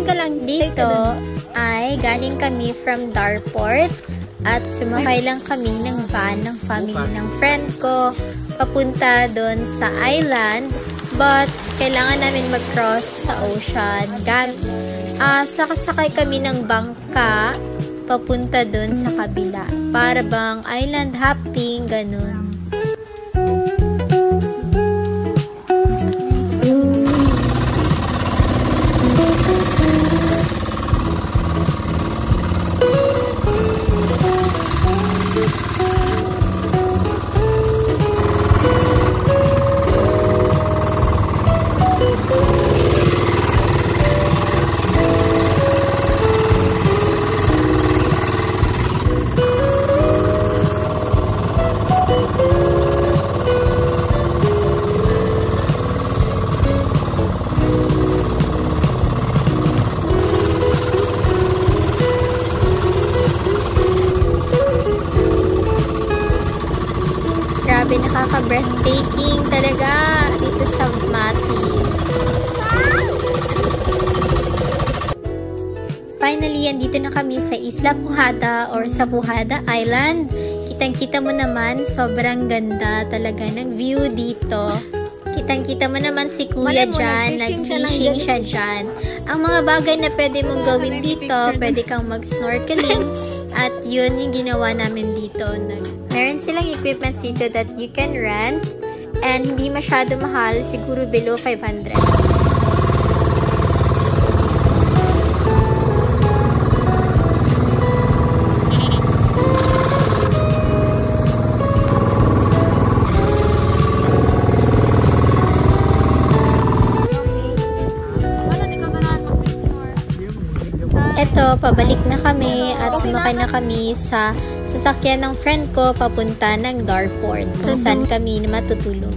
ka lang. Dito ay galing kami from Darport at sumakay lang kami ng van ng family ng friend ko papunta doon sa island, but kailangan namin mag-cross sa ocean. Sakasakay kami ng bangka papunta doon sa kabila. Para bang island hopping, ganun. Grabe, nakaka-breathtaking talaga dito sa Mati. Finally, andito na kami sa Isla Pujada or sa Pujada Island. Kitang-kita mo naman, sobrang ganda talaga ng view dito. Kitang-kita mo naman si Kuya dyan, nag-fishing siya dyan. Ang mga bagay na pwede mong gawin dito, pwede kang mag-snorkeling. At yun yung ginawa namin dito. Meron silang equipments dito that you can rent and hindi masyado mahal, siguro below 500. Eto, pabalik na kami at sumakay na kami sa sasakyan ng friend ko papunta ng Darport kung saan kami matutulog.